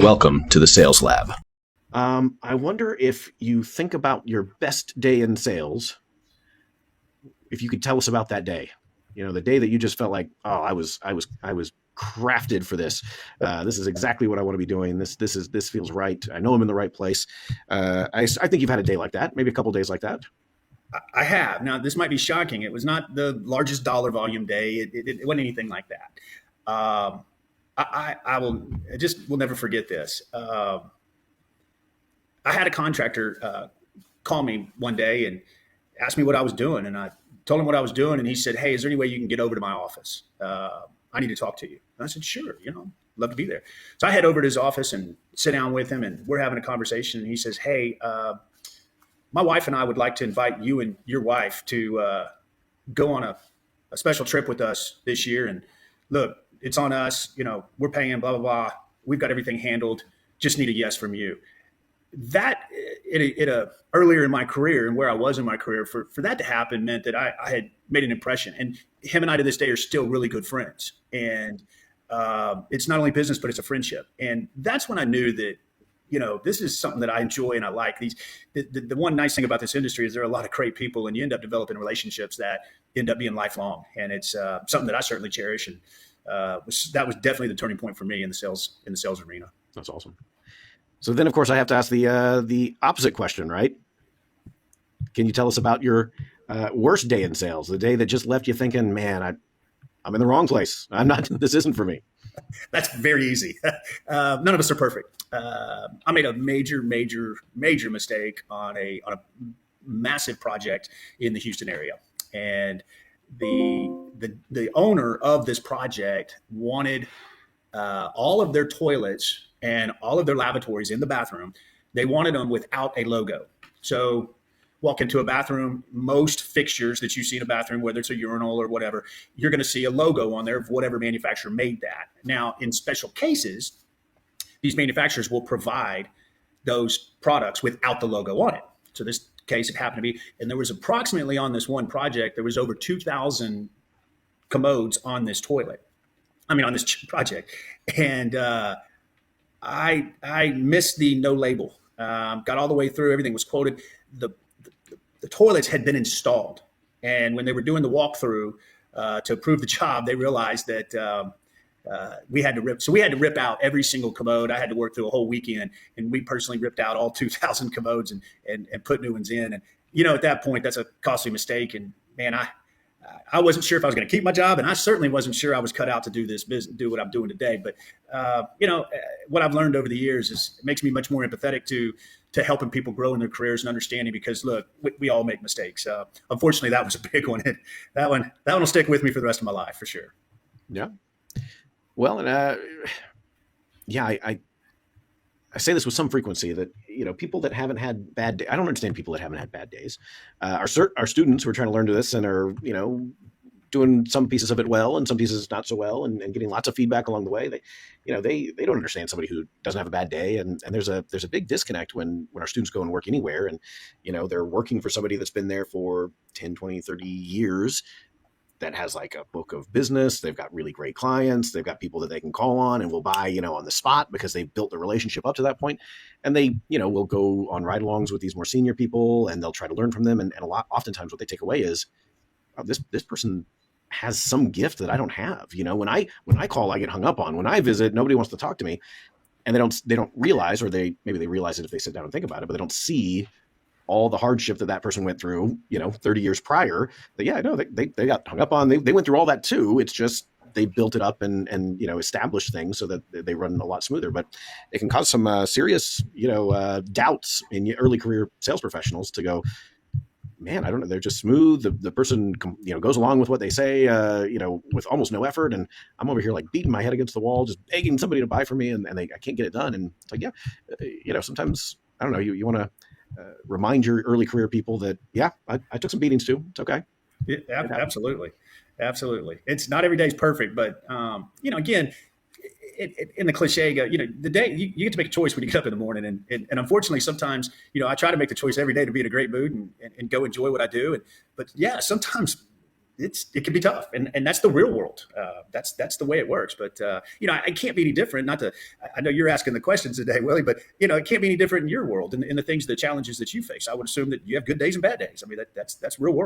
Welcome to the Sales Lab. I wonder if you think about your best day in sales, if you could tell us about that day. You know, the day that you just felt like, oh, I was crafted for this. This is exactly what I want to be doing. This feels right. I know I'm in the right place. I think you've had a day like that, maybe a couple of days like that. I have. Now, this might be shocking. It was not the largest dollar volume day. It wasn't anything like that. I just will never forget this. I had a contractor call me one day and asked me what I was doing, and I told him what I was doing, and he said, "Hey, is there any way you can get over to my office? I need to talk to you." And I said, "Sure, love to be there." So I head over to his office and sit down with him, and we're having a conversation. And he says, "Hey, my wife and I would like to invite you and your wife to go on a special trip with us this year. And look, it's on us. We're paying, blah, blah, blah. We've got everything handled. Just need a yes from you." That earlier in my career and where I was in my career, for that to happen meant that I had made an impression. And him and I to this day are still really good friends. And it's not only business, but it's a friendship. And that's when I knew that this is something that I enjoy and I like. The one nice thing about this industry is there are a lot of great people, and you end up developing relationships that end up being lifelong. And it's something that I certainly cherish. And that was definitely the turning point for me in the sales arena. That's awesome. So then, of course, I have to ask the opposite question, right? Can you tell us about your worst day in sales, the day that just left you thinking, man, I'm in the wrong place. This isn't for me. That's very easy. None of us are perfect. I made a major mistake on a massive project in the Houston area, and the owner of this project wanted all of their toilets and all of their lavatories in the bathroom. They wanted them without a logo. So walk into a bathroom, most fixtures that you see in a bathroom, whether it's a urinal or whatever, you're going to see a logo on there of whatever manufacturer made that. Now, in special cases, these manufacturers will provide those products without the logo on it. So this case, it happened to be, and there was approximately on this one project, there was over 2,000 commodes on this on this project. And I missed the no label. Got all the way through. Everything was quoted. The toilets had been installed, and when they were doing the walkthrough to approve the job, they realized that we had to rip out every single commode. I had to work through a whole weekend, and we personally ripped out all 2,000 commodes and put new ones in. And at that point, that's a costly mistake. And man, I wasn't sure if I was going to keep my job, and I certainly wasn't sure I was cut out to do this business, do what I'm doing today. But what I've learned over the years is it makes me much more empathetic to helping people grow in their careers and understanding. Because look, we all make mistakes. Unfortunately, that was a big one. That one will stick with me for the rest of my life for sure. Yeah. Well, and I say this with some frequency that, people that haven't had bad days, I don't understand people that haven't had bad days. Our students who are trying to learn to this and are, doing some pieces of it well and some pieces not so well, and getting lots of feedback along the way. They don't understand somebody who doesn't have a bad day. And there's a big disconnect when our students go and work anywhere, and, they're working for somebody that's been there for 10, 20, 30 years, that has like a book of business. They've got really great clients. They've got people that they can call on and will buy, on the spot because they've built the relationship up to that point. And they, will go on ride-alongs with these more senior people, and they'll try to learn from them. And oftentimes what they take away is, oh, this person has some gift that I don't have. When I call, I get hung up on. When I visit, nobody wants to talk to me. And they don't realize, or maybe they realize it if they sit down and think about it, but they don't see all the hardship that person went through, 30 years prior. That, yeah, I know they got hung up on. They went through all that too. It's just they built it up and established things so that they run a lot smoother. But it can cause some serious, doubts in early career sales professionals to go, man, I don't know. They're just smooth. The person, goes along with what they say, with almost no effort. And I'm over here like beating my head against the wall, just begging somebody to buy from me, and I can't get it done. And it's like, yeah, sometimes, I don't know, you want to remind your early career people that, yeah, I took some beatings too. It's okay. Yeah, absolutely. It's not every day's perfect, but again, in the cliche, the day you get to make a choice when you get up in the morning, and unfortunately, sometimes I try to make the choice every day to be in a great mood and go enjoy what I do. But yeah, sometimes it can be tough, and that's the real world. That's the way it works. But I can't be any different. Not to, I know you're asking the questions today, Willie, but it can't be any different in your world and in the things, the challenges that you face. I would assume that you have good days and bad days. I mean, that's real world.